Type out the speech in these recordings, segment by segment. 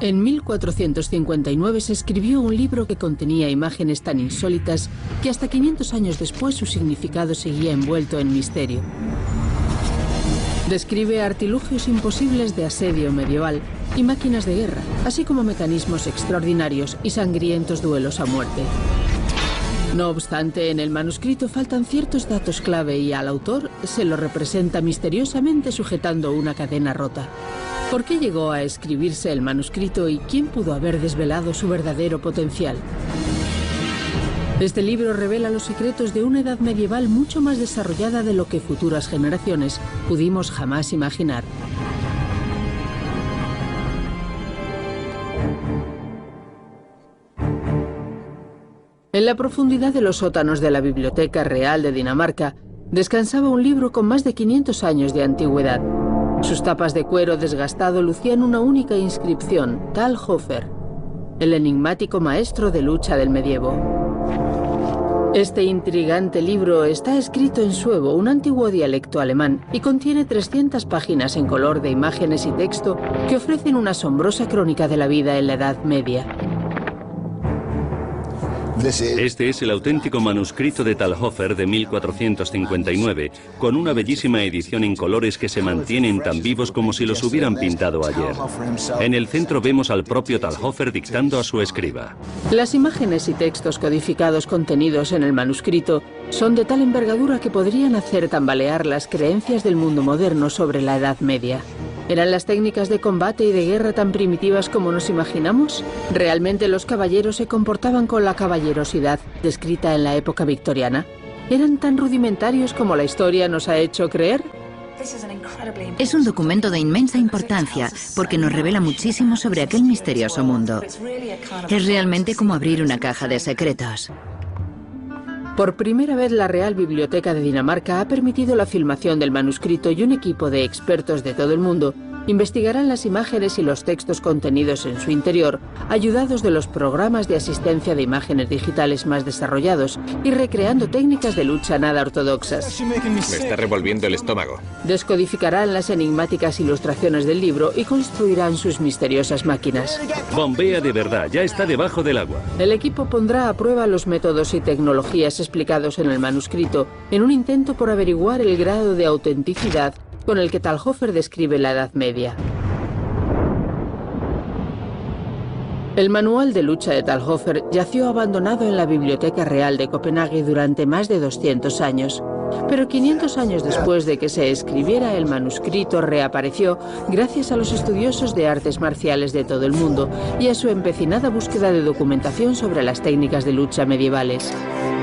En 1459 se escribió un libro que contenía imágenes tan insólitas que hasta 500 años después su significado seguía envuelto en misterio. Describe artilugios imposibles de asedio medieval y máquinas de guerra, así como mecanismos extraordinarios y sangrientos duelos a muerte. No obstante, en el manuscrito faltan ciertos datos clave y al autor se lo representa misteriosamente sujetando una cadena rota. ¿Por qué llegó a escribirse el manuscrito y quién pudo haber desvelado su verdadero potencial? Este libro revela los secretos de una edad medieval mucho más desarrollada de lo que futuras generaciones pudimos jamás imaginar. En la profundidad de los sótanos de la Biblioteca Real de Dinamarca descansaba un libro con más de 500 años de antigüedad. Sus tapas de cuero desgastado lucían una única inscripción, Talhofer, el enigmático maestro de lucha del medievo. Este intrigante libro está escrito en suevo, un antiguo dialecto alemán, y contiene 300 páginas en color de imágenes y texto que ofrecen una asombrosa crónica de la vida en la Edad Media. Este es el auténtico manuscrito de Talhofer de 1459, con una bellísima edición en colores que se mantienen tan vivos como si los hubieran pintado ayer. En el centro vemos al propio Talhofer dictando a su escriba. Las imágenes y textos codificados contenidos en el manuscrito son de tal envergadura que podrían hacer tambalear las creencias del mundo moderno sobre la Edad Media. ¿Eran las técnicas de combate y de guerra tan primitivas como nos imaginamos? ¿Realmente los caballeros se comportaban con la caballerosidad descrita en la época victoriana? ¿Eran tan rudimentarios como la historia nos ha hecho creer? Es un documento de inmensa importancia porque nos revela muchísimo sobre aquel misterioso mundo. Es realmente como abrir una caja de secretos. Por primera vez la Real Biblioteca de Dinamarca ha permitido la filmación del manuscrito y un equipo de expertos de todo el mundo investigarán las imágenes y los textos contenidos en su interior, ayudados de los programas de asistencia de imágenes digitales más desarrollados y recreando técnicas de lucha nada ortodoxas. Me está revolviendo el estómago. Descodificarán las enigmáticas ilustraciones del libro y construirán sus misteriosas máquinas. Bombea de verdad, ya está debajo del agua. El equipo pondrá a prueba los métodos y tecnologías explicados en el manuscrito en un intento por averiguar el grado de autenticidad con el que Talhofer describe la Edad Media. El manual de lucha de Talhofer yació abandonado en la Biblioteca Real de Copenhague durante más de 200 años. Pero 500 años después de que se escribiera el manuscrito reapareció gracias a los estudiosos de artes marciales de todo el mundo y a su empecinada búsqueda de documentación sobre las técnicas de lucha medievales.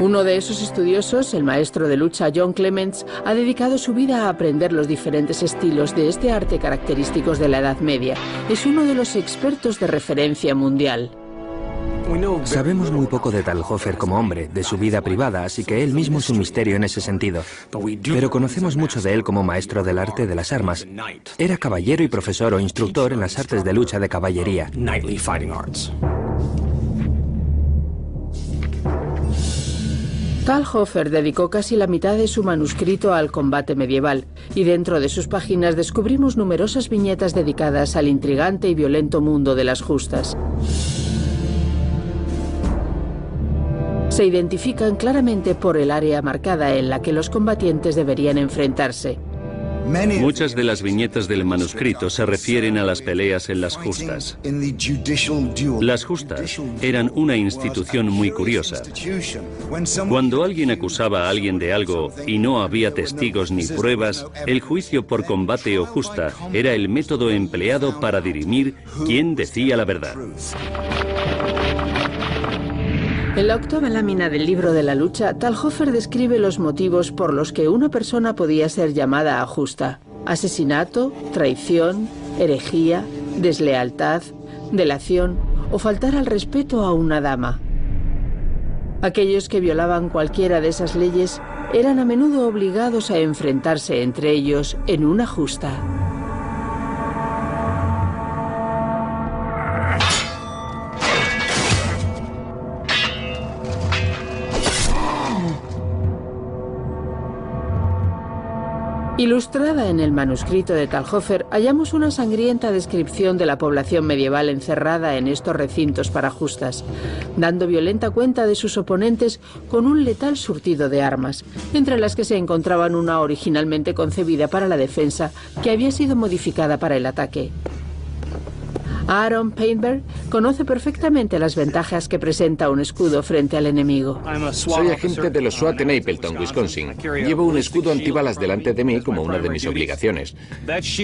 Uno de esos estudiosos, el maestro de lucha John Clements, ha dedicado su vida a aprender los diferentes estilos de este arte característicos de la Edad Media. Es uno de los expertos de referencia mundial. Sabemos muy poco de Talhofer como hombre, de su vida privada, así que él mismo es un misterio en ese sentido. Pero conocemos mucho de él como maestro del arte de las armas. Era caballero y profesor o instructor en las artes de lucha de caballería. Talhofer dedicó casi la mitad de su manuscrito al combate medieval, y dentro de sus páginas descubrimos numerosas viñetas dedicadas al intrigante y violento mundo de las justas. Se identifican claramente por el área marcada en la que los combatientes deberían enfrentarse. Muchas de las viñetas del manuscrito se refieren a las peleas en las justas. Las justas eran una institución muy curiosa. Cuando alguien acusaba a alguien de algo y no había testigos ni pruebas, el juicio por combate o justa era el método empleado para dirimir quién decía la verdad. En la octava lámina del libro de la lucha, Talhofer describe los motivos por los que una persona podía ser llamada a justa: asesinato, traición, herejía, deslealtad, delación o faltar al respeto a una dama. Aquellos que violaban cualquiera de esas leyes eran a menudo obligados a enfrentarse entre ellos en una justa. Ilustrada en el manuscrito de Talhofer, hallamos una sangrienta descripción de la población medieval encerrada en estos recintos para justas, dando violenta cuenta de sus oponentes con un letal surtido de armas, entre las que se encontraban una originalmente concebida para la defensa que había sido modificada para el ataque. Aaron Painberg conoce perfectamente las ventajas que presenta un escudo frente al enemigo. Soy agente de los SWAT en Appleton, Wisconsin. Llevo un escudo antibalas delante de mí como una de mis obligaciones.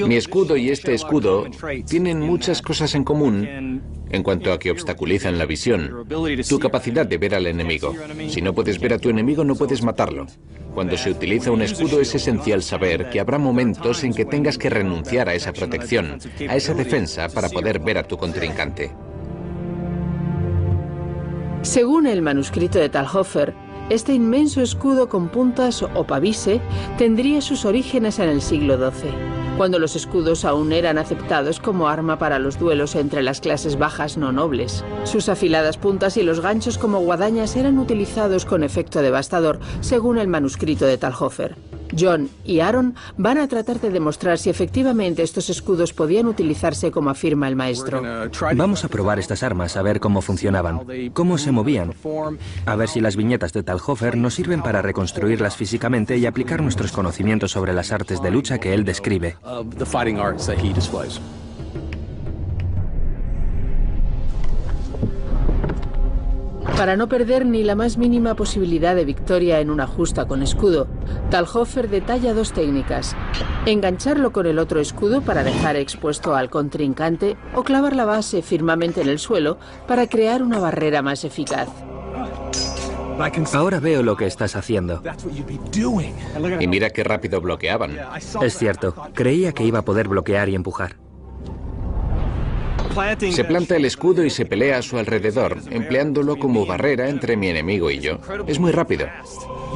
Mi escudo y este escudo tienen muchas cosas en común en cuanto a que obstaculizan la visión, tu capacidad de ver al enemigo. Si no puedes ver a tu enemigo, no puedes matarlo. Cuando se utiliza un escudo es esencial saber que habrá momentos en que tengas que renunciar a esa protección, a esa defensa para poder ver a tu contrincante. Según el manuscrito de Talhofer, este inmenso escudo con puntas o pavise tendría sus orígenes en el siglo XII, cuando los escudos aún eran aceptados como arma para los duelos entre las clases bajas no nobles. Sus afiladas puntas y los ganchos como guadañas eran utilizados con efecto devastador, según el manuscrito de Talhofer. John y Aaron van a tratar de demostrar si efectivamente estos escudos podían utilizarse como afirma el maestro. Vamos a probar estas armas, a ver cómo funcionaban, cómo se movían, a ver si las viñetas de Talhofer nos sirven para reconstruirlas físicamente y aplicar nuestros conocimientos sobre las artes de lucha que él describe. Para no perder ni la más mínima posibilidad de victoria en una justa con escudo, Talhofer detalla dos técnicas: engancharlo con el otro escudo para dejar expuesto al contrincante o clavar la base firmemente en el suelo para crear una barrera más eficaz. Ahora veo lo que estás haciendo. Y mira qué rápido bloqueaban. Es cierto, creía que iba a poder bloquear y empujar. Se planta el escudo y se pelea a su alrededor, empleándolo como barrera entre mi enemigo y yo. Es muy rápido.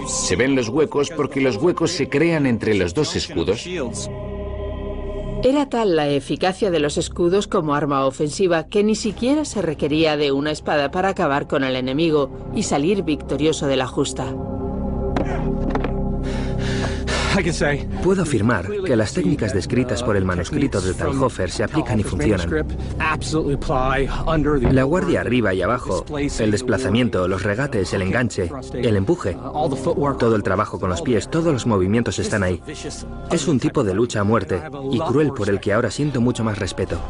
Se ven los huecos porque los huecos se crean entre los dos escudos. Era tal la eficacia de los escudos como arma ofensiva que ni siquiera se requería de una espada para acabar con el enemigo y salir victorioso de la justa. Puedo afirmar que las técnicas descritas por el manuscrito de Talhofer se aplican y funcionan. La guardia arriba y abajo, el desplazamiento, los regates, el enganche, el empuje, todo el trabajo con los pies, todos los movimientos están ahí. Es un tipo de lucha a muerte y cruel por el que ahora siento mucho más respeto.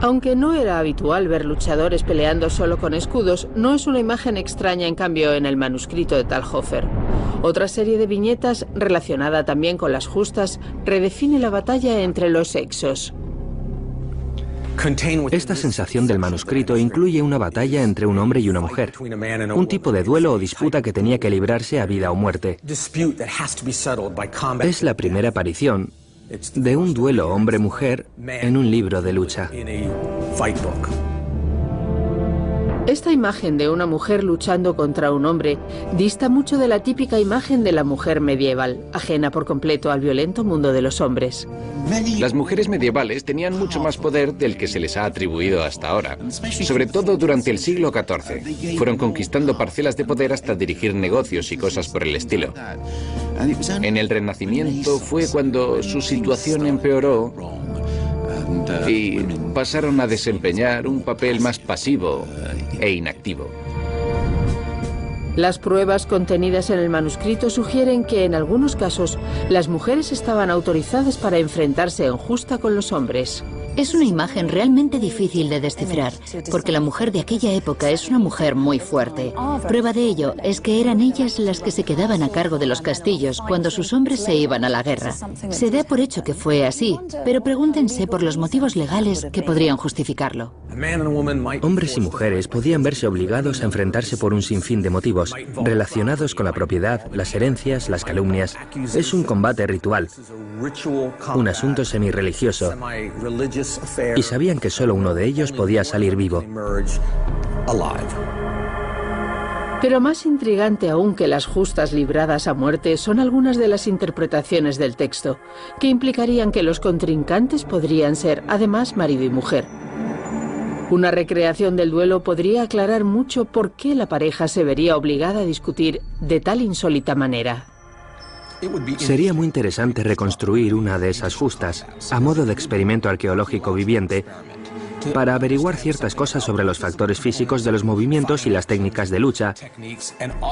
Aunque no era habitual ver luchadores peleando solo con escudos, no es una imagen extraña en cambio en el manuscrito de Talhofer. Otra serie de viñetas, relacionada también con las justas, redefine la batalla entre los sexos. Esta sensación del manuscrito incluye una batalla entre un hombre y una mujer, un tipo de duelo o disputa que tenía que librarse a vida o muerte. Es la primera aparición de un duelo hombre-mujer en un libro de lucha. Esta imagen de una mujer luchando contra un hombre dista mucho de la típica imagen de la mujer medieval, ajena por completo al violento mundo de los hombres. Las mujeres medievales tenían mucho más poder del que se les ha atribuido hasta ahora, sobre todo durante el siglo XIV. Fueron conquistando parcelas de poder hasta dirigir negocios y cosas por el estilo. En el Renacimiento fue cuando su situación empeoró y pasaron a desempeñar un papel más pasivo e inactivo. Las pruebas contenidas en el manuscrito sugieren que en algunos casos las mujeres estaban autorizadas para enfrentarse en justa con los hombres. Es una imagen realmente difícil de descifrar, porque la mujer de aquella época es una mujer muy fuerte. Prueba de ello es que eran ellas las que se quedaban a cargo de los castillos cuando sus hombres se iban a la guerra. Se da por hecho que fue así, pero pregúntense por los motivos legales que podrían justificarlo. Hombres y mujeres podían verse obligados a enfrentarse por un sinfín de motivos, relacionados con la propiedad, las herencias, las calumnias. Es un combate ritual, un asunto semirreligioso. Y sabían que solo uno de ellos podía salir vivo. Pero más intrigante aún que las justas libradas a muerte son algunas de las interpretaciones del texto, que implicarían que los contrincantes podrían ser, además, marido y mujer. Una recreación del duelo podría aclarar mucho por qué la pareja se vería obligada a discutir de tal insólita manera. Sería muy interesante reconstruir una de esas justas, a modo de experimento arqueológico viviente, para averiguar ciertas cosas sobre los factores físicos de los movimientos y las técnicas de lucha,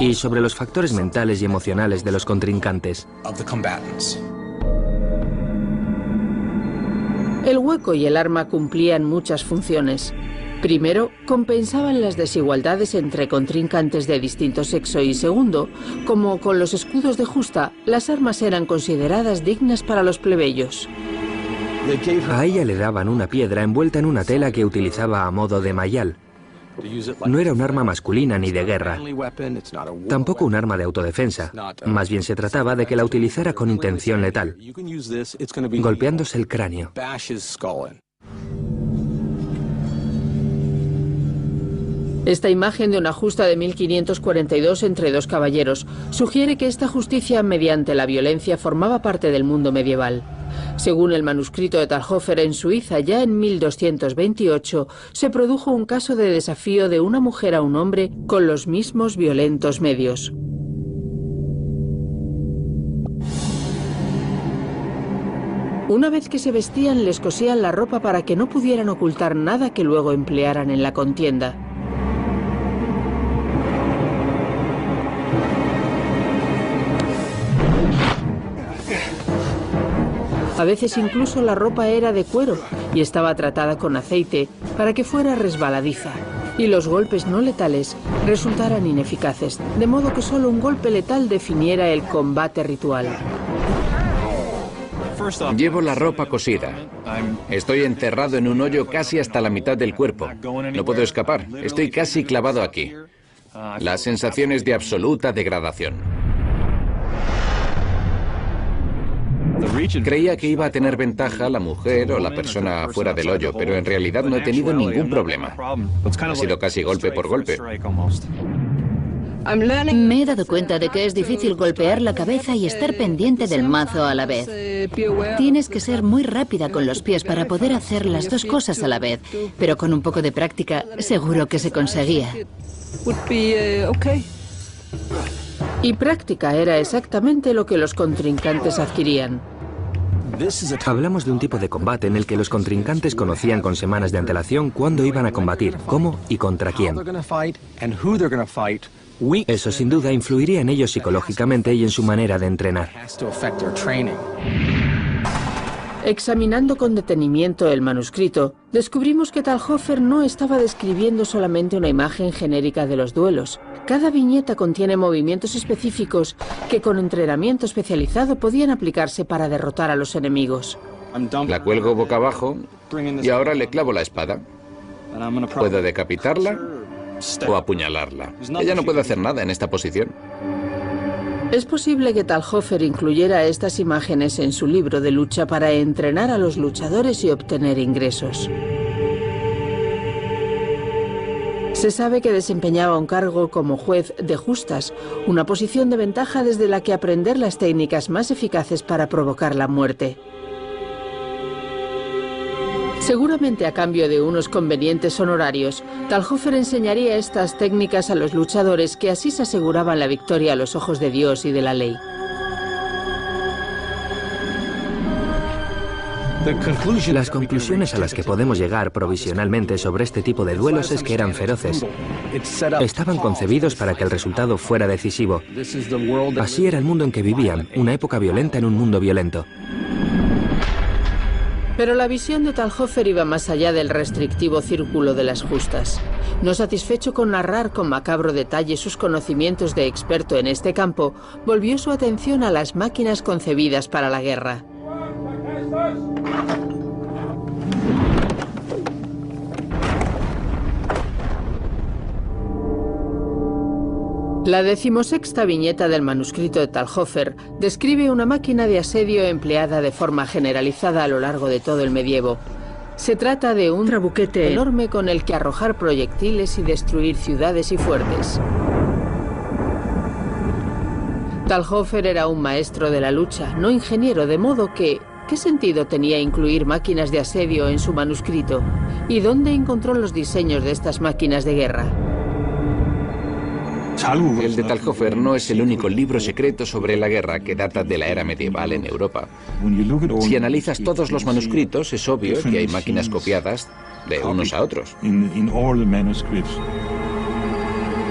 y sobre los factores mentales y emocionales de los contrincantes. El hueco y el arma cumplían muchas funciones. Primero, compensaban las desigualdades entre contrincantes de distinto sexo y segundo, como con los escudos de justa, las armas eran consideradas dignas para los plebeyos. A ella le daban una piedra envuelta en una tela que utilizaba a modo de mayal. No era un arma masculina ni de guerra, tampoco un arma de autodefensa. Más bien se trataba de que la utilizara con intención letal, golpeándose el cráneo. Esta imagen de una justa de 1542 entre dos caballeros sugiere que esta justicia mediante la violencia formaba parte del mundo medieval. Según el manuscrito de Talhofer, en Suiza ya en 1228 se produjo un caso de desafío de una mujer a un hombre con los mismos violentos medios. Una vez que se vestían, les cosían la ropa para que no pudieran ocultar nada que luego emplearan en la contienda. A veces incluso la ropa era de cuero y estaba tratada con aceite para que fuera resbaladiza y los golpes no letales resultaran ineficaces, de modo que solo un golpe letal definiera el combate ritual. Llevo la ropa cosida. Estoy enterrado en un hoyo casi hasta la mitad del cuerpo. No puedo escapar. Estoy casi clavado aquí. La sensación es de absoluta degradación. Creía que iba a tener ventaja la mujer o la persona fuera del hoyo, pero en realidad no he tenido ningún problema. Ha sido casi golpe por golpe. Me he dado cuenta de que es difícil golpear la cabeza y estar pendiente del mazo a la vez. Tienes que ser muy rápida con los pies para poder hacer las dos cosas a la vez, pero con un poco de práctica seguro que se conseguía. Y práctica era exactamente lo que los contrincantes adquirían. Hablamos de un tipo de combate en el que los contrincantes conocían con semanas de antelación cuándo iban a combatir, cómo y contra quién. Eso sin duda influiría en ellos psicológicamente y en su manera de entrenar. Examinando con detenimiento el manuscrito, descubrimos que Talhofer no estaba describiendo solamente una imagen genérica de los duelos. Cada viñeta contiene movimientos específicos que con entrenamiento especializado podían aplicarse para derrotar a los enemigos. La cuelgo boca abajo y ahora le clavo la espada. Puedo decapitarla o apuñalarla. Ella no puede hacer nada en esta posición. Es posible que Talhofer incluyera estas imágenes en su libro de lucha para entrenar a los luchadores y obtener ingresos. Se sabe que desempeñaba un cargo como juez de justas, una posición de ventaja desde la que aprender las técnicas más eficaces para provocar la muerte. Seguramente a cambio de unos convenientes honorarios, Talhofer enseñaría estas técnicas a los luchadores que así se aseguraban la victoria a los ojos de Dios y de la ley. Las conclusiones a las que podemos llegar provisionalmente sobre este tipo de duelos es que eran feroces. Estaban concebidos para que el resultado fuera decisivo. Así era el mundo en que vivían, una época violenta en un mundo violento. Pero la visión de Talhofer iba más allá del restrictivo círculo de las justas. No satisfecho con narrar con macabro detalle sus conocimientos de experto en este campo, volvió su atención a las máquinas concebidas para la guerra. La 16ª viñeta del manuscrito de Talhofer describe una máquina de asedio empleada de forma generalizada a lo largo de todo el medievo. Se trata de un trabuquete enorme con el que arrojar proyectiles y destruir ciudades y fuertes. Talhofer era un maestro de la lucha, no ingeniero, de modo que ¿qué sentido tenía incluir máquinas de asedio en su manuscrito? ¿Y dónde encontró los diseños de estas máquinas de guerra? El de Talhofer no es el único libro secreto sobre la guerra que data de la era medieval en Europa. Si analizas todos los manuscritos, es obvio que hay máquinas copiadas de unos a otros.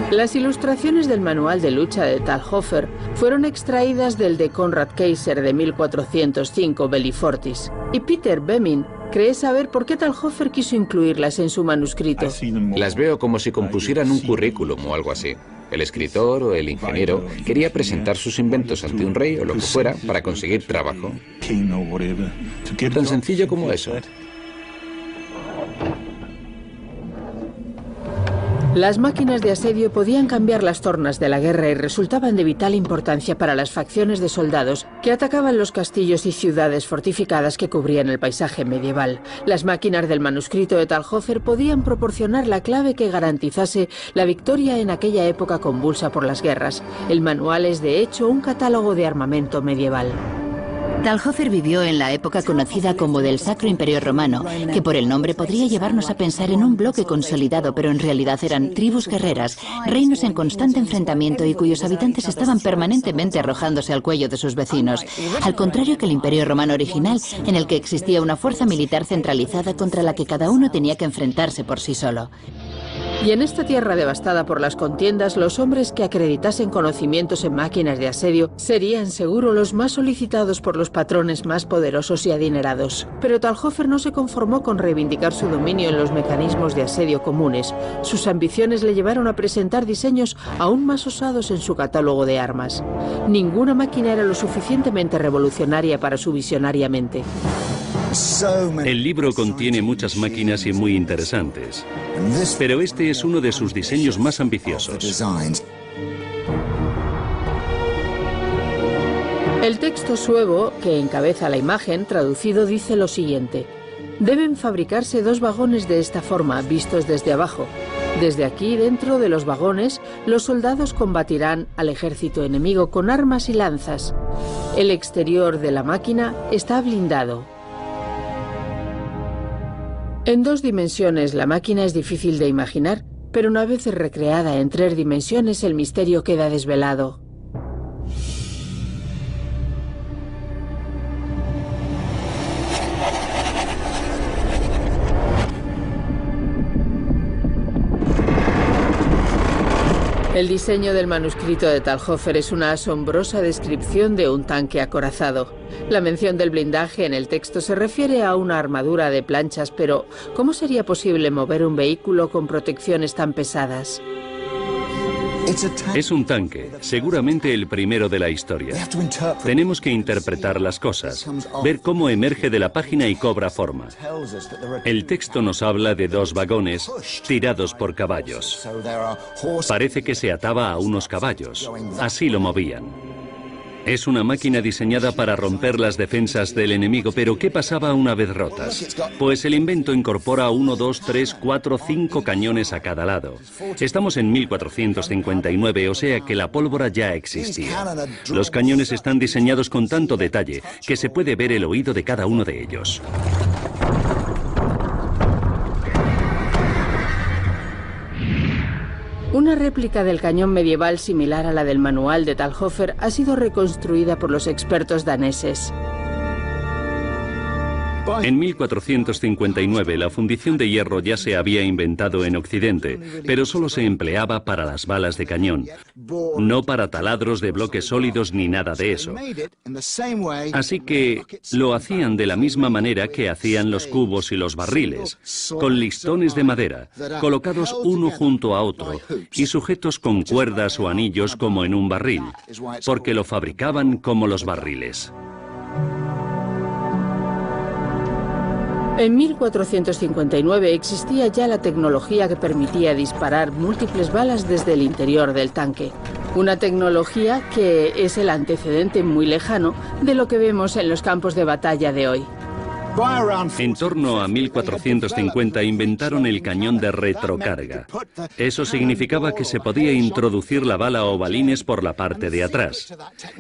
Las ilustraciones del manual de lucha de Talhofer fueron extraídas del de Konrad Kaiser de 1405, Bellifortis, y Peter Bemin cree saber por qué Talhofer quiso incluirlas en su manuscrito. Las veo como si compusieran un currículum o algo así. El escritor o el ingeniero quería presentar sus inventos ante un rey o lo que fuera para conseguir trabajo. Tan sencillo como eso. Las máquinas de asedio podían cambiar las tornas de la guerra y resultaban de vital importancia para las facciones de soldados que atacaban los castillos y ciudades fortificadas que cubrían el paisaje medieval. Las máquinas del manuscrito de Talhofer podían proporcionar la clave que garantizase la victoria en aquella época convulsa por las guerras. El manual es, de hecho, un catálogo de armamento medieval. Talhofer vivió en la época conocida como del Sacro Imperio Romano, que por el nombre podría llevarnos a pensar en un bloque consolidado, pero en realidad eran tribus guerreras, reinos en constante enfrentamiento y cuyos habitantes estaban permanentemente arrojándose al cuello de sus vecinos, al contrario que el Imperio Romano original, en el que existía una fuerza militar centralizada contra la que cada uno tenía que enfrentarse por sí solo. Y en esta tierra devastada por las contiendas, los hombres que acreditasen conocimientos en máquinas de asedio serían seguro los más solicitados por los patrones más poderosos y adinerados. Pero Talhofer no se conformó con reivindicar su dominio en los mecanismos de asedio comunes. Sus ambiciones le llevaron a presentar diseños aún más osados en su catálogo de armas. Ninguna máquina era lo suficientemente revolucionaria para su visionaria mente. El libro contiene muchas máquinas y muy interesantes, pero este es uno de sus diseños más ambiciosos. El texto suevo, que encabeza la imagen, traducido, dice lo siguiente: deben fabricarse 2 vagones de esta forma, vistos desde abajo. Desde aquí, dentro de los vagones, los soldados combatirán al ejército enemigo con armas y lanzas. El exterior de la máquina está blindado. En 2 dimensiones la máquina es difícil de imaginar, pero una vez recreada en 3 dimensiones el misterio queda desvelado. El diseño del manuscrito de Talhofer es una asombrosa descripción de un tanque acorazado. La mención del blindaje en el texto se refiere a una armadura de planchas, pero ¿cómo sería posible mover un vehículo con protecciones tan pesadas? Es un tanque, seguramente el primero de la historia. Tenemos que interpretar las cosas, ver cómo emerge de la página y cobra forma. El texto nos habla de 2 vagones tirados por caballos. Parece que se ataba a unos caballos. Así lo movían. Es una máquina diseñada para romper las defensas del enemigo, pero ¿qué pasaba una vez rotas? Pues el invento incorpora 1, 2, 3, 4, 5 cañones a cada lado. Estamos en 1459, o sea que la pólvora ya existía. Los cañones están diseñados con tanto detalle que se puede ver el oído de cada uno de ellos. Una réplica del cañón medieval similar a la del manual de Talhofer ha sido reconstruida por los expertos daneses. En 1459 la fundición de hierro ya se había inventado en Occidente, pero solo se empleaba para las balas de cañón, no para taladros de bloques sólidos ni nada de eso. Así que lo hacían de la misma manera que hacían los cubos y los barriles, con listones de madera, colocados uno junto a otro y sujetos con cuerdas o anillos como en un barril, porque lo fabricaban como los barriles. En 1459 existía ya la tecnología que permitía disparar múltiples balas desde el interior del tanque. Una tecnología que es el antecedente muy lejano de lo que vemos en los campos de batalla de hoy. En torno a 1450 inventaron el cañón de retrocarga. Eso significaba que se podía introducir la bala o balines por la parte de atrás.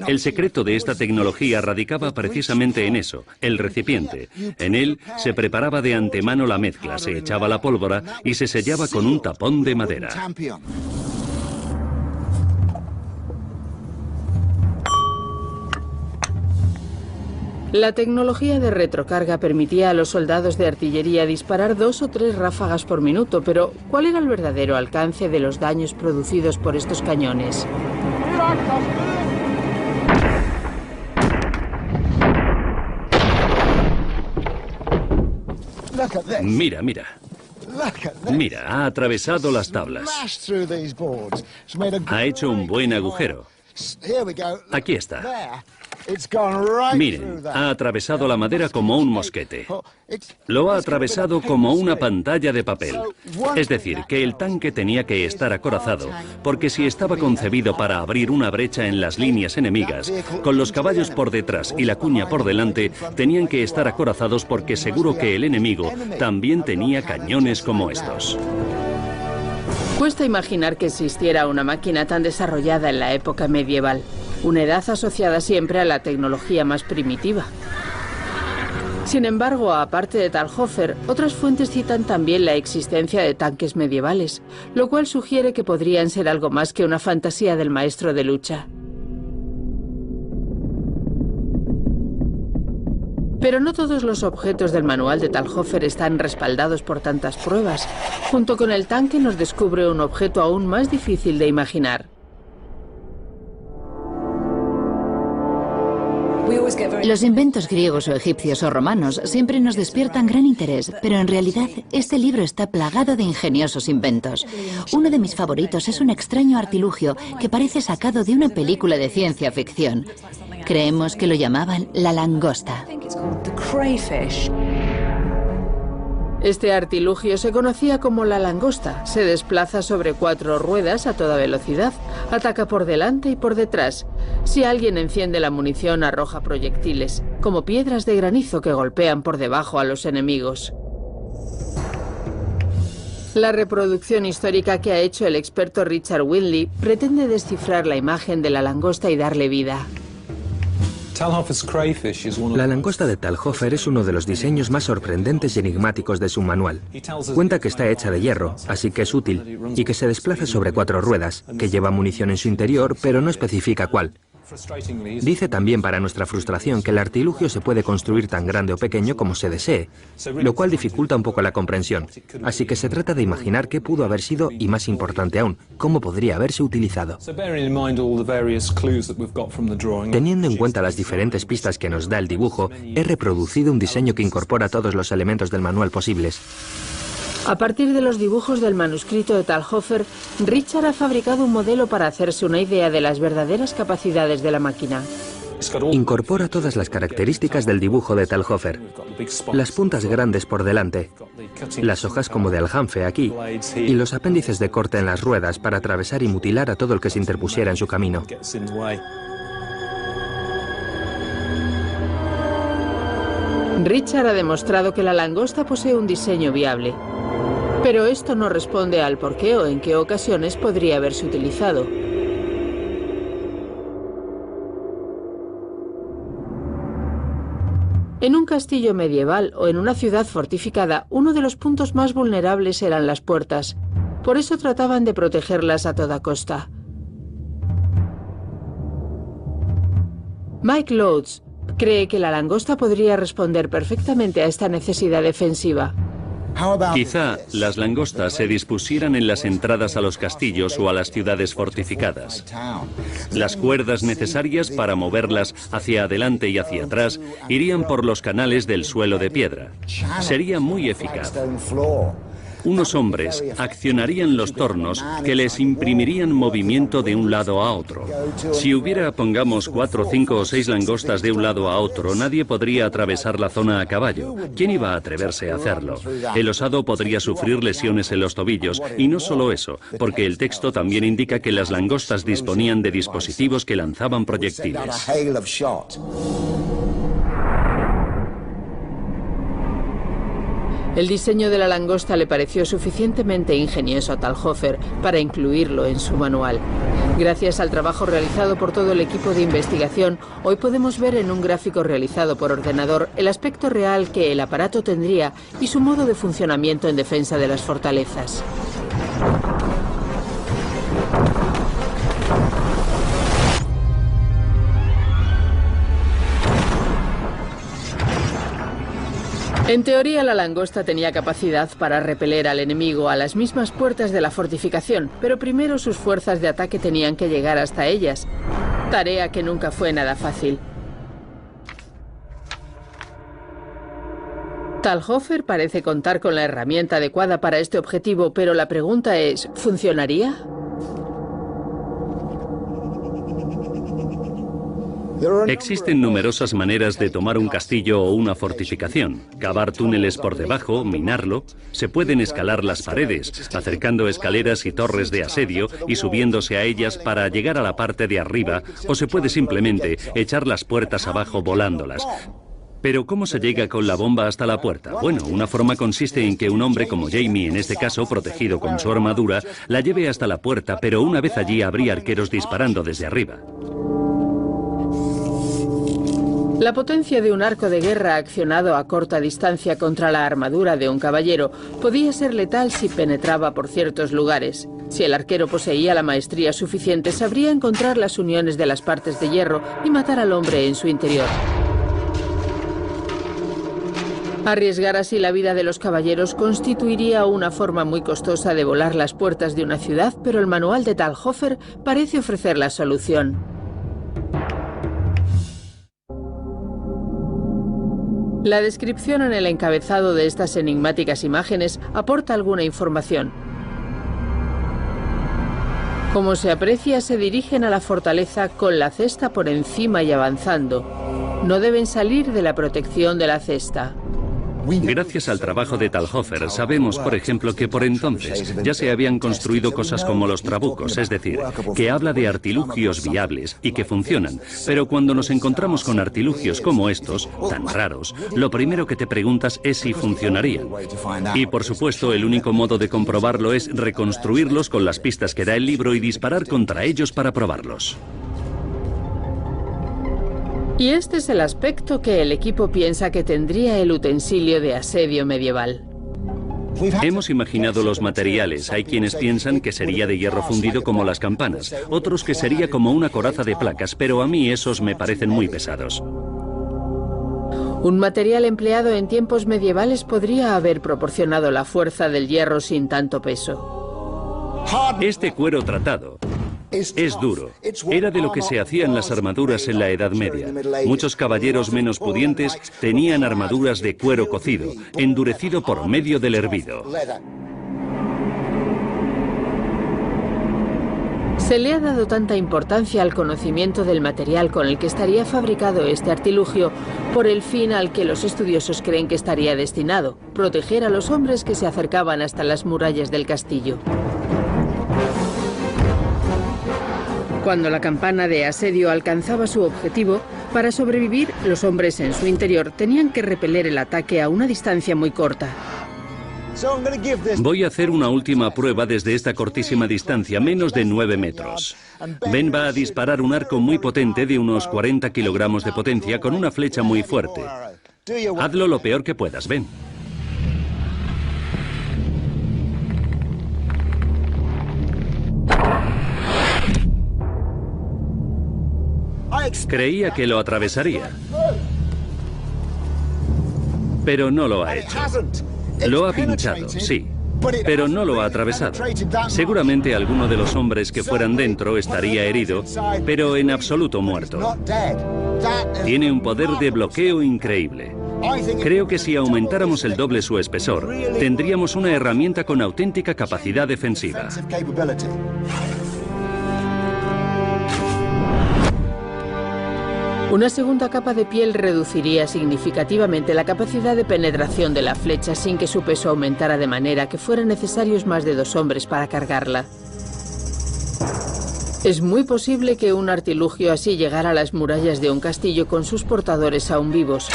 El secreto de esta tecnología radicaba precisamente en eso, el recipiente. En él se preparaba de antemano la mezcla, se echaba la pólvora y se sellaba con un tapón de madera. La tecnología de retrocarga permitía a los soldados de artillería disparar 2 o 3 ráfagas por minuto, pero ¿cuál era el verdadero alcance de los daños producidos por estos cañones? Mira, mira. Mira, ha atravesado las tablas. Ha hecho un buen agujero. Aquí está. Miren, ha atravesado la madera como un mosquete. Lo ha atravesado como una pantalla de papel. Es decir, que el tanque tenía que estar acorazado, porque si estaba concebido para abrir una brecha en las líneas enemigas, con los caballos por detrás y la cuña por delante, tenían que estar acorazados porque seguro que el enemigo también tenía cañones como estos. Cuesta imaginar que existiera una máquina tan desarrollada en la época medieval, una edad asociada siempre a la tecnología más primitiva. Sin embargo, aparte de Talhofer, otras fuentes citan también la existencia de tanques medievales, lo cual sugiere que podrían ser algo más que una fantasía del maestro de lucha. Pero no todos los objetos del manual de Talhofer están respaldados por tantas pruebas. Junto con el tanque nos descubre un objeto aún más difícil de imaginar. Los inventos griegos o egipcios o romanos siempre nos despiertan gran interés, pero en realidad este libro está plagado de ingeniosos inventos. Uno de mis favoritos es un extraño artilugio que parece sacado de una película de ciencia ficción. Creemos que lo llamaban la langosta. Este artilugio se conocía como la langosta. Se desplaza sobre 4 ruedas a toda velocidad. Ataca por delante y por detrás. Si alguien enciende la munición, arroja proyectiles, como piedras de granizo que golpean por debajo a los enemigos. La reproducción histórica que ha hecho el experto Richard Winley pretende descifrar la imagen de la langosta y darle vida. La langosta de Talhofer es uno de los diseños más sorprendentes y enigmáticos de su manual. Cuenta que está hecha de hierro, así que es útil, y que se desplaza sobre 4 ruedas, que lleva munición en su interior, pero no especifica cuál. Dice también, para nuestra frustración, que el artilugio se puede construir tan grande o pequeño como se desee, lo cual dificulta un poco la comprensión. Así que se trata de imaginar qué pudo haber sido y, más importante aún, cómo podría haberse utilizado. Teniendo en cuenta las diferentes pistas que nos da el dibujo, he reproducido un diseño que incorpora todos los elementos del manual posibles. A partir de los dibujos del manuscrito de Talhofer, Richard ha fabricado un modelo para hacerse una idea de las verdaderas capacidades de la máquina. Incorpora todas las características del dibujo de Talhofer. Las puntas grandes por delante, las hojas como de aljamfe aquí, y los apéndices de corte en las ruedas para atravesar y mutilar a todo el que se interpusiera en su camino. Richard ha demostrado que la langosta posee un diseño viable. Pero esto no responde al por qué o en qué ocasiones podría haberse utilizado. En un castillo medieval o en una ciudad fortificada, uno de los puntos más vulnerables eran las puertas. Por eso trataban de protegerlas a toda costa. Mike Loads cree que la langosta podría responder perfectamente a esta necesidad defensiva. Quizá las langostas se dispusieran en las entradas a los castillos o a las ciudades fortificadas. Las cuerdas necesarias para moverlas hacia adelante y hacia atrás irían por los canales del suelo de piedra. Sería muy eficaz. Unos hombres accionarían los tornos que les imprimirían movimiento de un lado a otro. Si hubiera, pongamos, 4, 5 o 6 langostas de un lado a otro, nadie podría atravesar la zona a caballo. ¿Quién iba a atreverse a hacerlo? El osado podría sufrir lesiones en los tobillos, y no solo eso, porque el texto también indica que las langostas disponían de dispositivos que lanzaban proyectiles. El diseño de la langosta le pareció suficientemente ingenioso a Talhofer para incluirlo en su manual. Gracias al trabajo realizado por todo el equipo de investigación, hoy podemos ver en un gráfico realizado por ordenador el aspecto real que el aparato tendría y su modo de funcionamiento en defensa de las fortalezas. En teoría, la langosta tenía capacidad para repeler al enemigo a las mismas puertas de la fortificación, pero primero sus fuerzas de ataque tenían que llegar hasta ellas, tarea que nunca fue nada fácil. Talhofer parece contar con la herramienta adecuada para este objetivo, pero la pregunta es, ¿funcionaría? Existen numerosas maneras de tomar un castillo o una fortificación. Cavar túneles por debajo, minarlo. Se pueden escalar las paredes, acercando escaleras y torres de asedio y subiéndose a ellas para llegar a la parte de arriba, o se puede simplemente echar las puertas abajo volándolas. Pero ¿cómo se llega con la bomba hasta la puerta? Bueno, una forma consiste en que un hombre como Jamie, en este caso, protegido con su armadura, la lleve hasta la puerta, pero una vez allí habría arqueros disparando desde arriba. La potencia de un arco de guerra accionado a corta distancia contra la armadura de un caballero podía ser letal si penetraba por ciertos lugares. Si el arquero poseía la maestría suficiente, sabría encontrar las uniones de las partes de hierro y matar al hombre en su interior. Arriesgar así la vida de los caballeros constituiría una forma muy costosa de volar las puertas de una ciudad, pero el manual de Talhofer parece ofrecer la solución. La descripción en el encabezado de estas enigmáticas imágenes aporta alguna información. Como se aprecia, se dirigen a la fortaleza con la cesta por encima y avanzando. No deben salir de la protección de la cesta. Gracias al trabajo de Talhofer, sabemos, por ejemplo, que por entonces ya se habían construido cosas como los trabucos, es decir, que habla de artilugios viables y que funcionan. Pero cuando nos encontramos con artilugios como estos, tan raros, lo primero que te preguntas es si funcionarían. Y por supuesto, el único modo de comprobarlo es reconstruirlos con las pistas que da el libro y disparar contra ellos para probarlos. Y este es el aspecto que el equipo piensa que tendría el utensilio de asedio medieval. Hemos imaginado los materiales. Hay quienes piensan que sería de hierro fundido como las campanas, otros que sería como una coraza de placas, pero a mí esos me parecen muy pesados. Un material empleado en tiempos medievales podría haber proporcionado la fuerza del hierro sin tanto peso. Este cuero tratado es duro. Era de lo que se hacían las armaduras en la Edad Media. Muchos caballeros menos pudientes tenían armaduras de cuero cocido, endurecido por medio del hervido. Se le ha dado tanta importancia al conocimiento del material con el que estaría fabricado este artilugio por el fin al que los estudiosos creen que estaría destinado: proteger a los hombres que se acercaban hasta las murallas del castillo. Cuando la campana de asedio alcanzaba su objetivo, para sobrevivir, los hombres en su interior tenían que repeler el ataque a una distancia muy corta. Voy a hacer una última prueba desde esta cortísima distancia, menos de 9 metros. Ben va a disparar un arco muy potente de unos 40 kilogramos de potencia con una flecha muy fuerte. Hazlo lo peor que puedas, Ben. Creía que lo atravesaría, pero no lo ha hecho. Lo ha pinchado, sí, pero no lo ha atravesado. Seguramente alguno de los hombres que fueran dentro estaría herido, pero en absoluto muerto. Tiene un poder de bloqueo increíble. Creo que si aumentáramos el doble su espesor, tendríamos una herramienta con auténtica capacidad defensiva. Una segunda capa de piel reduciría significativamente la capacidad de penetración de la flecha sin que su peso aumentara de manera que fueran necesarios más de 2 hombres para cargarla. Es muy posible que un artilugio así llegara a las murallas de un castillo con sus portadores aún vivos.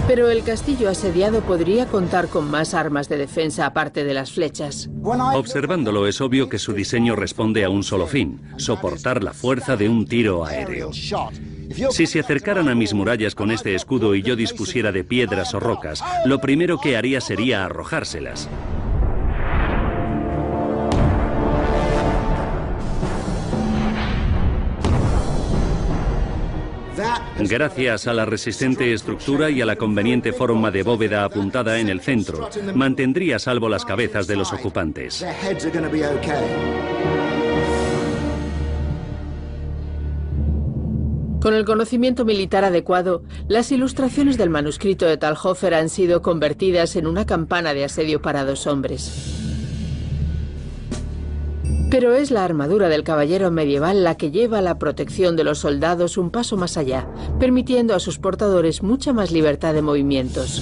Pero el castillo asediado podría contar con más armas de defensa aparte de las flechas. Observándolo es obvio que su diseño responde a un solo fin: soportar la fuerza de un tiro aéreo. Si se acercaran a mis murallas con este escudo y yo dispusiera de piedras o rocas, lo primero que haría sería arrojárselas. Gracias a la resistente estructura y a la conveniente forma de bóveda apuntada en el centro, mantendría a salvo las cabezas de los ocupantes. Con el conocimiento militar adecuado, las ilustraciones del manuscrito de Talhofer han sido convertidas en una campana de asedio para 2 hombres. Pero es la armadura del caballero medieval la que lleva la protección de los soldados un paso más allá, permitiendo a sus portadores mucha más libertad de movimientos.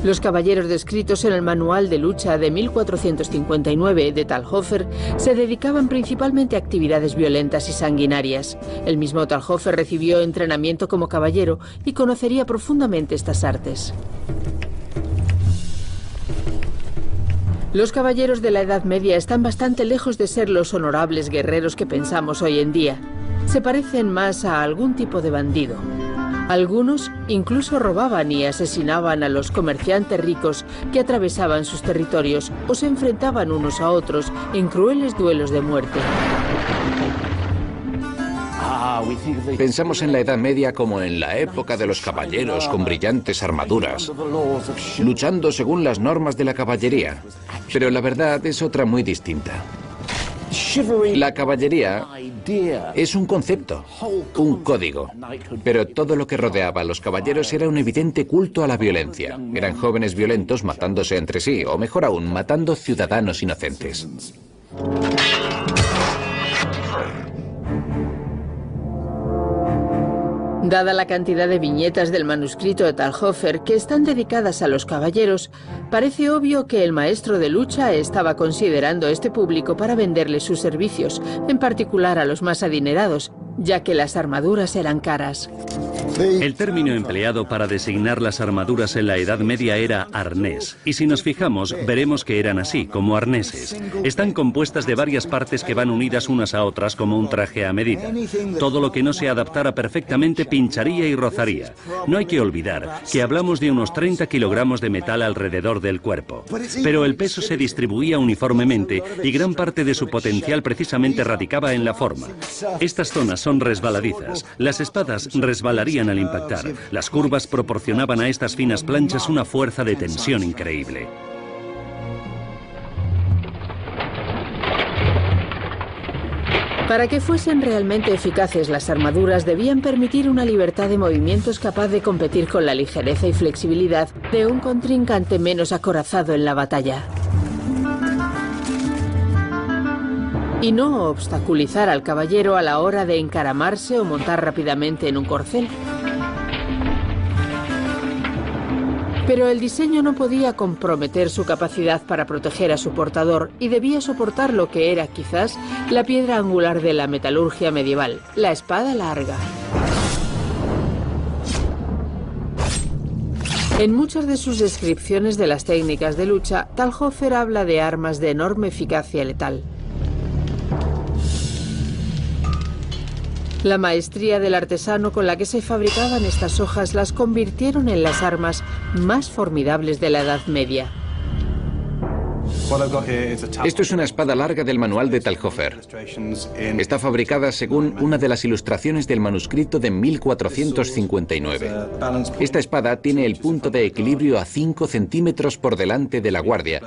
Los caballeros descritos en el manual de lucha de 1459 de Talhofer se dedicaban principalmente a actividades violentas y sanguinarias. El mismo Talhofer recibió entrenamiento como caballero y conocería profundamente estas artes. Los caballeros de la Edad Media están bastante lejos de ser los honorables guerreros que pensamos hoy en día. Se parecen más a algún tipo de bandido. Algunos incluso robaban y asesinaban a los comerciantes ricos que atravesaban sus territorios o se enfrentaban unos a otros en crueles duelos de muerte. Pensamos en la Edad Media como en la época de los caballeros con brillantes armaduras, luchando según las normas de la caballería. Pero la verdad es otra muy distinta. La caballería es un concepto, un código, pero todo lo que rodeaba a los caballeros era un evidente culto a la violencia. Eran jóvenes violentos matándose entre sí, o mejor aún, matando ciudadanos inocentes. Dada la cantidad de viñetas del manuscrito de Talhofer que están dedicadas a los caballeros, parece obvio que el maestro de lucha estaba considerando este público para venderle sus servicios, en particular a los más adinerados, ya que las armaduras eran caras. El término empleado para designar las armaduras en la Edad Media era arnés, y si nos fijamos veremos que eran así, como arneses. Están compuestas de varias partes que van unidas unas a otras como un traje a medida. Todo lo que no se adaptara perfectamente pincharía y rozaría. No hay que olvidar que hablamos de unos 30 kilogramos de metal alrededor del cuerpo. Pero el peso se distribuía uniformemente y gran parte de su potencial precisamente radicaba en la forma. Estas zonas son resbaladizas. Las espadas resbalarían al impactar. Las curvas proporcionaban a estas finas planchas una fuerza de tensión increíble. Para que fuesen realmente eficaces, las armaduras debían permitir una libertad de movimientos capaz de competir con la ligereza y flexibilidad de un contrincante menos acorazado en la batalla. Y no obstaculizar al caballero a la hora de encaramarse o montar rápidamente en un corcel. Pero el diseño no podía comprometer su capacidad para proteger a su portador y debía soportar lo que era, quizás, la piedra angular de la metalurgia medieval, la espada larga. En muchas de sus descripciones de las técnicas de lucha, Talhofer habla de armas de enorme eficacia letal. La maestría del artesano con la que se fabricaban estas hojas las convirtieron en las armas más formidables de la Edad Media. Esto es una espada larga del manual de Talhofer. Está fabricada según una de las ilustraciones del manuscrito de 1459. Esta espada tiene el punto de equilibrio a 5 centímetros por delante de la guardia,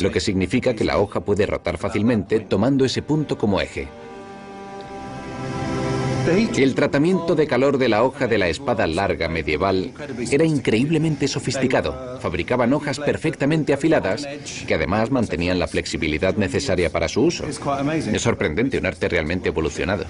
lo que significa que la hoja puede rotar fácilmente tomando ese punto como eje. El tratamiento de calor de la hoja de la espada larga medieval era increíblemente sofisticado. Fabricaban hojas perfectamente afiladas que además mantenían la flexibilidad necesaria para su uso. Es sorprendente, un arte realmente evolucionado.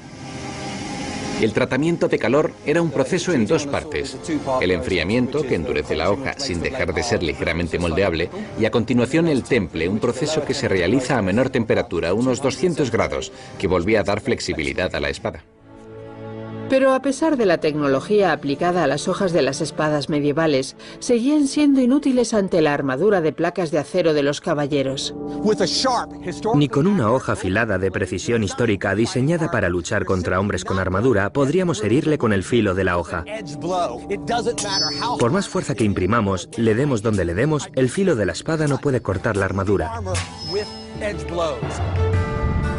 El tratamiento de calor era un proceso en 2 partes. El enfriamiento, que endurece la hoja sin dejar de ser ligeramente moldeable, y a continuación el temple, un proceso que se realiza a menor temperatura, unos 200 grados, que volvía a dar flexibilidad a la espada. Pero a pesar de la tecnología aplicada a las hojas de las espadas medievales, seguían siendo inútiles ante la armadura de placas de acero de los caballeros. Ni con una hoja afilada de precisión histórica diseñada para luchar contra hombres con armadura podríamos herirle con el filo de la hoja. Por más fuerza que imprimamos, le demos donde le demos, el filo de la espada no puede cortar la armadura.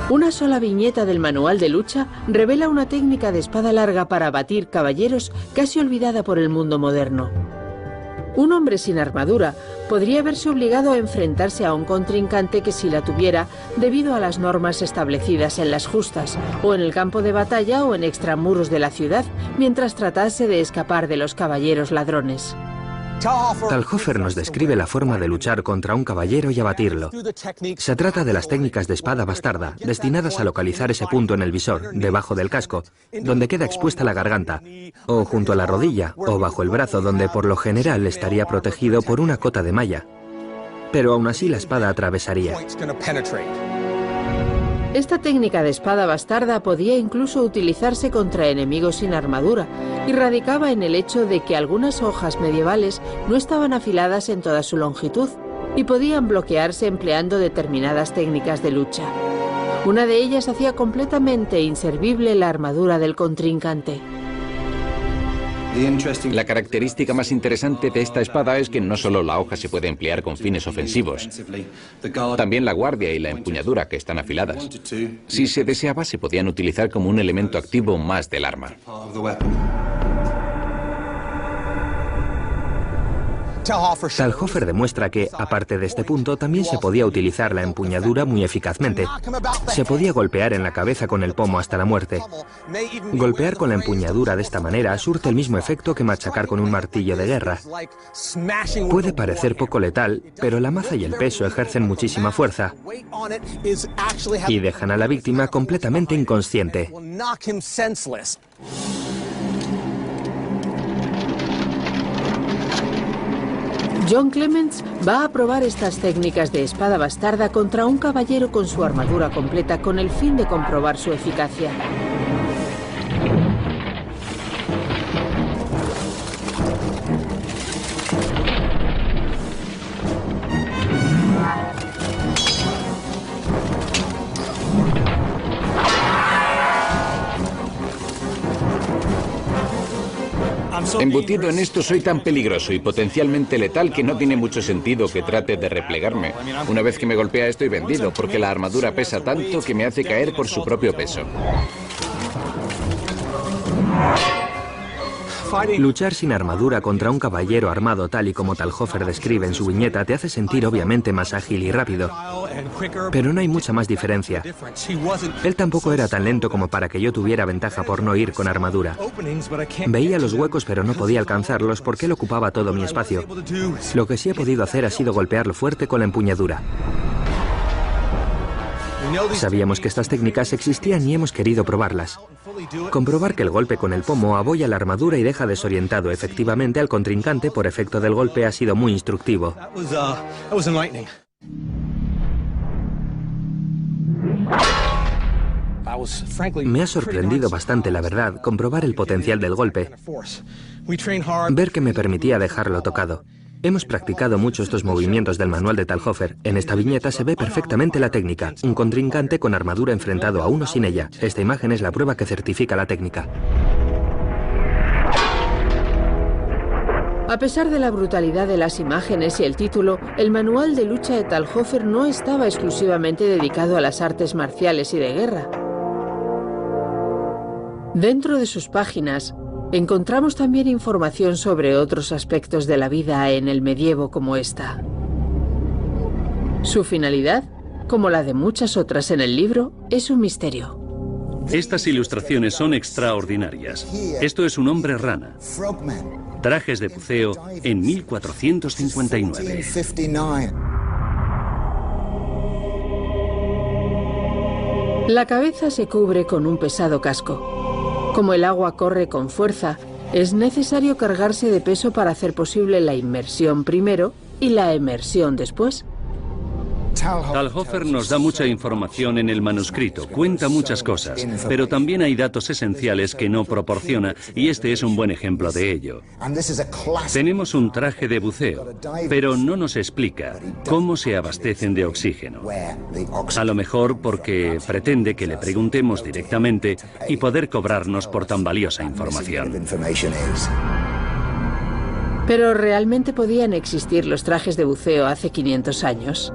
Una sola viñeta del manual de lucha revela una técnica de espada larga para abatir caballeros casi olvidada por el mundo moderno. Un hombre sin armadura podría verse obligado a enfrentarse a un contrincante que sí la tuviera debido a las normas establecidas en las justas, o en el campo de batalla o en extramuros de la ciudad, mientras tratase de escapar de los caballeros ladrones. Talhofer nos describe la forma de luchar contra un caballero y abatirlo. Se trata de las técnicas de espada bastarda, destinadas a localizar ese punto en el visor, debajo del casco, donde queda expuesta la garganta, o junto a la rodilla, o bajo el brazo, donde por lo general estaría protegido por una cota de malla. Pero aún así la espada atravesaría. Esta técnica de espada bastarda podía incluso utilizarse contra enemigos sin armadura y radicaba en el hecho de que algunas hojas medievales no estaban afiladas en toda su longitud y podían bloquearse empleando determinadas técnicas de lucha. Una de ellas hacía completamente inservible la armadura del contrincante. La característica más interesante de esta espada es que no solo la hoja se puede emplear con fines ofensivos, también la guardia y la empuñadura, que están afiladas. Si se deseaba, se podían utilizar como un elemento activo más del arma. Talhofer demuestra que, aparte de este punto, también se podía utilizar la empuñadura muy eficazmente. Se podía golpear en la cabeza con el pomo hasta la muerte. Golpear con la empuñadura de esta manera surte el mismo efecto que machacar con un martillo de guerra. Puede parecer poco letal, pero la maza y el peso ejercen muchísima fuerza y dejan a la víctima completamente inconsciente. John Clements va a probar estas técnicas de espada bastarda contra un caballero con su armadura completa con el fin de comprobar su eficacia. Embutido en esto, soy tan peligroso y potencialmente letal que no tiene mucho sentido que trate de replegarme. Una vez que me golpea estoy vendido, porque la armadura pesa tanto que me hace caer por su propio peso. Luchar sin armadura contra un caballero armado tal y como Talhofer describe en su viñeta te hace sentir obviamente más ágil y rápido. Pero no hay mucha más diferencia. Él tampoco era tan lento como para que yo tuviera ventaja por no ir con armadura. Veía los huecos pero no podía alcanzarlos porque él ocupaba todo mi espacio. Lo que sí he podido hacer ha sido golpearlo fuerte con la empuñadura. Sabíamos que estas técnicas existían y hemos querido probarlas. Comprobar que el golpe con el pomo abolla la armadura y deja desorientado efectivamente al contrincante por efecto del golpe ha sido muy instructivo. Me ha sorprendido bastante, la verdad, comprobar el potencial del golpe. Ver que me permitía dejarlo tocado. Hemos practicado mucho estos movimientos del manual de Talhofer. En esta viñeta se ve perfectamente la técnica. Un contrincante con armadura enfrentado a uno sin ella. Esta imagen es la prueba que certifica la técnica. A pesar de la brutalidad de las imágenes y el título, el manual de lucha de Talhofer no estaba exclusivamente dedicado a las artes marciales y de guerra. Dentro de sus páginas, encontramos también información sobre otros aspectos de la vida en el medievo como esta. Su finalidad, como la de muchas otras en el libro, es un misterio. Estas ilustraciones son extraordinarias. Esto es un hombre rana. Trajes de buceo en 1459. La cabeza se cubre con un pesado casco. Como el agua corre con fuerza, es necesario cargarse de peso para hacer posible la inmersión primero y la emersión después. Talhofer nos da mucha información en el manuscrito, cuenta muchas cosas, pero también hay datos esenciales que no proporciona, y este es un buen ejemplo de ello. Tenemos un traje de buceo, pero no nos explica cómo se abastecen de oxígeno. A lo mejor porque pretende que le preguntemos directamente y poder cobrarnos por tan valiosa información. Pero ¿realmente podían existir los trajes de buceo hace 500 años?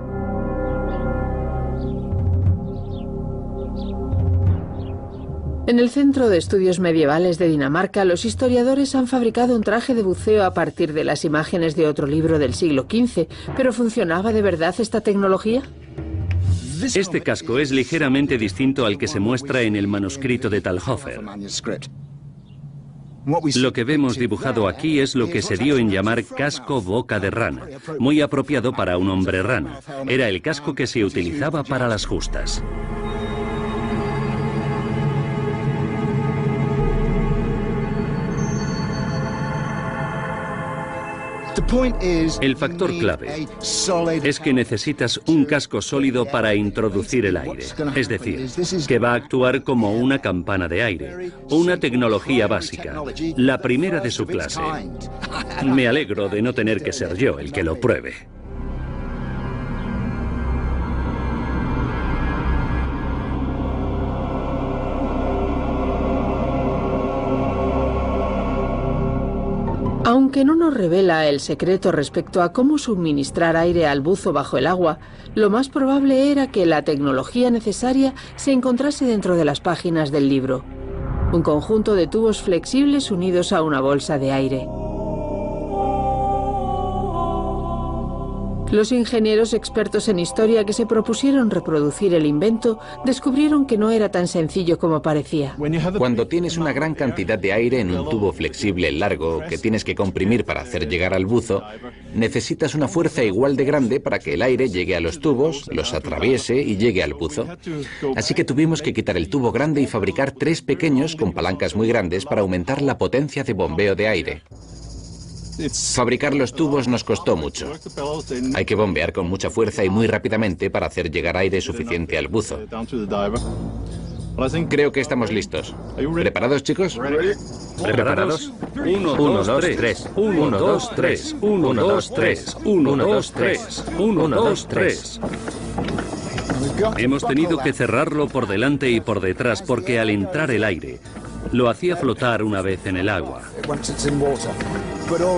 En el Centro de Estudios Medievales de Dinamarca, los historiadores han fabricado un traje de buceo a partir de las imágenes de otro libro del siglo XV. ¿Pero funcionaba de verdad esta tecnología? Este casco es ligeramente distinto al que se muestra en el manuscrito de Talhofer. Lo que vemos dibujado aquí es lo que se dio en llamar casco boca de rana, muy apropiado para un hombre rana. Era el casco que se utilizaba para las justas. El factor clave es que necesitas un casco sólido para introducir el aire, es decir, que va a actuar como una campana de aire, una tecnología básica, la primera de su clase. Me alegro de no tener que ser yo el que lo pruebe. Aunque no nos revela el secreto respecto a cómo suministrar aire al buzo bajo el agua, lo más probable era que la tecnología necesaria se encontrase dentro de las páginas del libro. Un conjunto de tubos flexibles unidos a una bolsa de aire. Los ingenieros expertos en historia que se propusieron reproducir el invento descubrieron que no era tan sencillo como parecía. Cuando tienes una gran cantidad de aire en un tubo flexible largo que tienes que comprimir para hacer llegar al buzo, necesitas una fuerza igual de grande para que el aire llegue a los tubos, los atraviese y llegue al buzo. Así que tuvimos que quitar el tubo grande y fabricar 3 pequeños con palancas muy grandes para aumentar la potencia de bombeo de aire. Fabricar los tubos nos costó mucho. Hay que bombear con mucha fuerza y muy rápidamente para hacer llegar aire suficiente al buzo. Creo que estamos listos. ¿Preparados, chicos? ¿Preparados? 1, 2, 3. 1, 2, 3. 1, 2, 3. 1, 2, 3. 1, 2, 3. Hemos tenido que cerrarlo por delante y por detrás porque al entrar el aire lo hacía flotar una vez en el agua.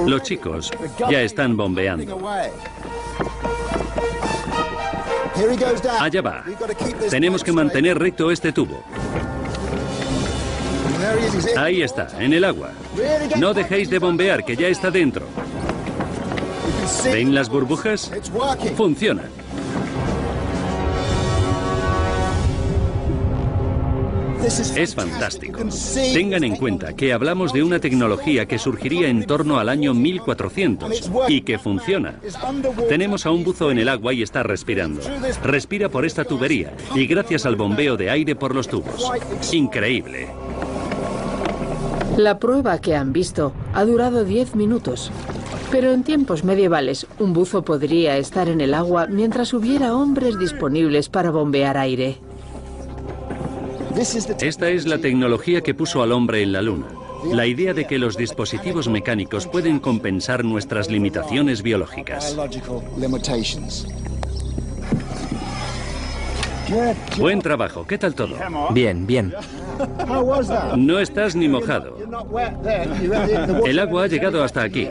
Los chicos ya están bombeando. Allá va. Tenemos que mantener recto este tubo. Ahí está, en el agua. No dejéis de bombear, que ya está dentro. ¿Ven las burbujas? Funciona. Es fantástico. Tengan en cuenta que hablamos de una tecnología que surgiría en torno al año 1400 y que funciona. Tenemos a un buzo en el agua y está respirando. Respira por esta tubería y gracias al bombeo de aire por los tubos. Increíble. La prueba que han visto ha durado 10 minutos. Pero en tiempos medievales, un buzo podría estar en el agua mientras hubiera hombres disponibles para bombear aire. Esta es la tecnología que puso al hombre en la luna. La idea de que los dispositivos mecánicos pueden compensar nuestras limitaciones biológicas. Buen trabajo, ¿qué tal todo? Bien, bien. No estás ni mojado. El agua ha llegado hasta aquí.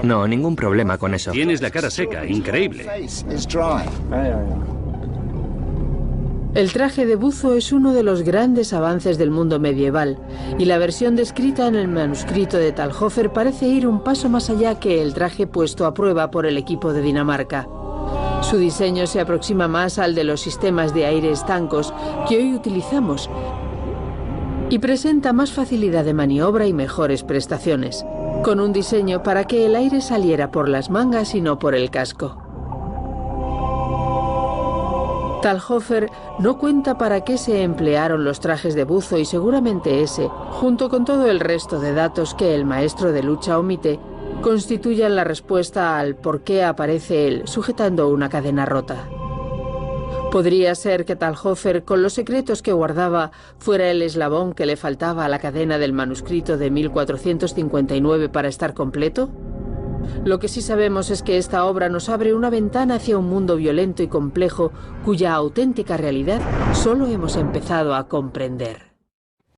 No, ningún problema con eso. Tienes la cara seca, increíble. El traje de buzo es uno de los grandes avances del mundo medieval, y la versión descrita en el manuscrito de Talhofer parece ir un paso más allá que el traje puesto a prueba por el equipo de Dinamarca. Su diseño se aproxima más al de los sistemas de aire estancos que hoy utilizamos y presenta más facilidad de maniobra y mejores prestaciones, con un diseño para que el aire saliera por las mangas y no por el casco. Talhofer no cuenta para qué se emplearon los trajes de buzo y seguramente ese, junto con todo el resto de datos que el maestro de lucha omite, constituyan la respuesta al por qué aparece él sujetando una cadena rota. Podría ser que Talhofer, con los secretos que guardaba, fuera el eslabón que le faltaba a la cadena del manuscrito de 1459 para estar completo. Lo que sí sabemos es que esta obra nos abre una ventana hacia un mundo violento y complejo cuya auténtica realidad solo hemos empezado a comprender.